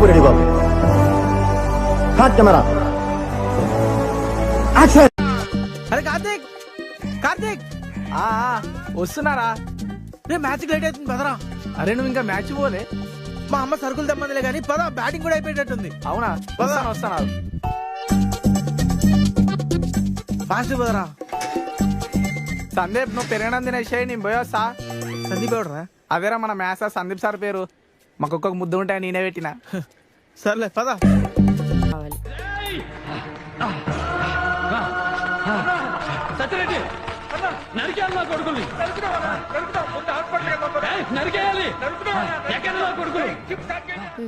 బాబు ready బాబు. Hot camera action. అరే కార్తీక్ కార్తీక్ వస్తున్నారా? రేపు మ్యాచ్ లేట్ అవుతుంది పదరా. అరే నువ్వు ఇంకా మ్యాచ్ పోలే? మా అమ్మ సరుకులు తెమ్మందిలే కానీ పద, బ్యాటింగ్ కూడా అయిపోయేటట్టుంది. అవునా? వస్తాను ఫాస్ట్ పదరా. సందీప్ నువ్వు పెరగడం తినేసాయి, నేను పోయొస్తా. సందీప్ ఎవడరా? అదేరా మన మ్యాథ్స్ సార్ సందీప్ సార్ పేరు. మాకు ఒక్కొక్క ముద్దు ఉంటాయి, నేనే పెట్టిన. సర్లే పద.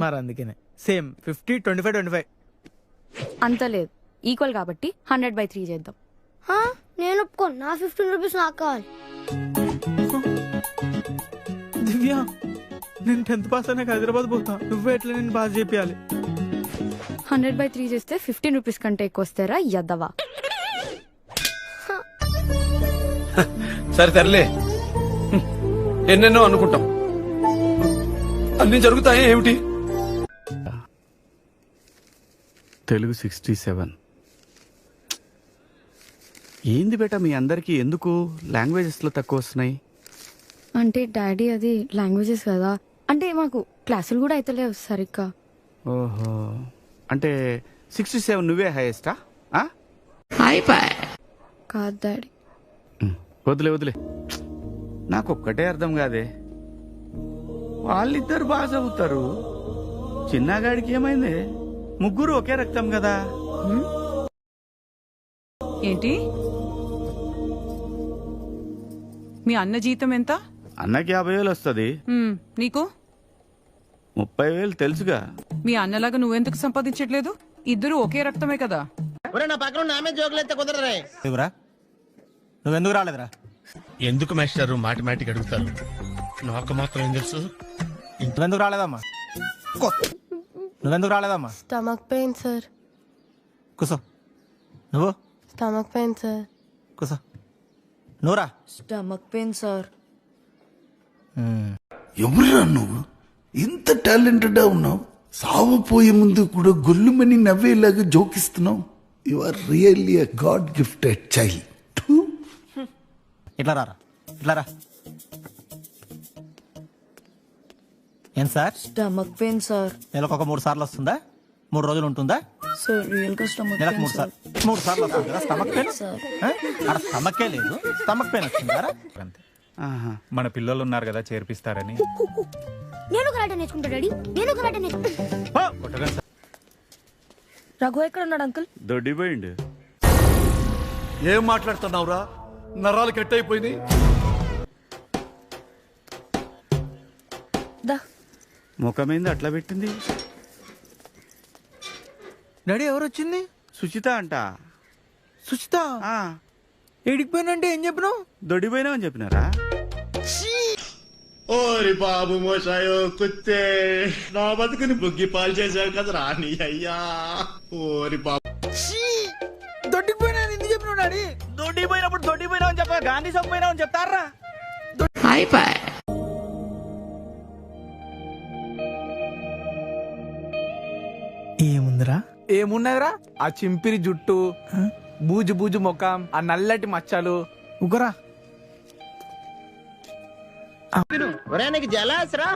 మరి అందుకనే సేమ్ 50, 25, 25. అంత లేదు, ఈక్వల్ కాబట్టి 100/3 చేద్దాం. నేను ఒప్పుకోను. నా 15 రూపీస్ నాకు కావాలి. దివ్య, నేను 10th పాస్ అయినాక హైదరాబాద్ పోతా. నువ్వే ఎట్లా నేను పాస్ చేపియాలి. 100/3 చేస్తే 15 రూపీస్ కంటే ఎక్కువ వస్తారా యద్దవా? సరే తరలే, ఎన్నెన్నో అనుకుంటాం, అన్ని జరుగుతాయి ఏమిటి? తెలుగు 67. ఏంది బేటా మీ అందరికీ ఎందుకు లాంగ్వేజెస్లో తక్కువ వస్తున్నాయి? అంటే డాడీ అది లాంగ్వేజెస్ కదా, అంటే మాకు క్లాసులు కూడా అయితలేవు సరిగ్గా. ఓహో, అంటే 67 నువ్వే హైయెస్టా? కాదు డాడీ. వదిలే, నాకు ఒక్కటే అర్థం కాదే. వాళ్ళిద్దరు బాగా చదువుతారు, చిన్నగాడికి ఏమైంది? ముగ్గురు ఒకే రక్తం కదా. ఏంటి మీ అన్న జీతం ఎంత? అన్నకి 50,000 వస్తుంది. నీకు 30,000 తెలుసుగా. మీ అన్నలాగా నువ్వెందుకు సంపాదించట్లేదు? ఇద్దరు ఒకే రక్తమే కదా. నా పక్కన నామే జోకులైతే కుదరరే. నువ్వెందుకు రాలేదురా? ఎందుకు మాస్టారు మాటిమాటికి అడుగుతారు? నాకు మాత్రం ఏం తెలుసు. నువ్వెందుకు రాలేదమ్మా? Stomach pain sir. కూసో. నువ్వు? Stomach pain sir. కూసో. నువ్వురా? Stomach pain sir. ఎవరురా నువ్వు? ఇంత టాలెంటెడ్ ఉన్నావు, సావపోయే ముందు కూడా గొల్లుమని నవ్వేలాగా జోకిస్తున్నావు. You are really a god gifted child. ఇట్లా రారా, ఇట్లా రా. ఏం సార్? Stomach pain sir. నెలకు ఒక 3 సార్లు వస్తుందా? 3 రోజులు ఉంటుందా? సార్ రియల్ గా స్టమక్ నెలకు 3 సార్లు వస్తుంది కదా స్టమక్ పెయిన్. అక్కడ స్టమక్కే లేదు, స్టమక్ పెయిన్ వచ్చిందారా? మన పిల్లలు ఉన్నారు కదా, చేర్పిస్తారని. నేను కరాటే నేర్చుకుంటా డాడీ. నేను కరాటే నేర్చుకుంటా. రఘు ఎక్కడ ఉన్నాడు అంకుల్? దొడ్డిపోయిండు. ఏం మాట్లాడుతున్నావురా? నరాలు కట్ అయిపోయినాయి. ముఖమైంది అట్లా పెట్టింది. డాడీ ఎవరు వచ్చింది? సుచిత అంట. సుచిత ఏడికిపోయినంటే ఏం చెప్పినావు? దొడ్డిపోయినా అని చెప్పినారా? ఓరి బాబు మోసాయో కుత్తే, నా బతుకుని బుగ్గి పాలు చేశావు కదా రాని అయ్యా. ఓరి బాబు, దొడ్డిపోయినా ఎందుకు చెప్పినావు డాడీ? దొడ్డిపోయినప్పుడు దొడ్డిపోయినా అని చెప్ప, గాంధీ సొప్పు పోయినా అని చెప్తారా? ఏముందిరా? ఏమున్నదిరా? ఆ చింపిరి జుట్టు, బూజు బూజు ముఖం, ఆ నల్లటి మచ్చలు. ఉగరా. జలాసరా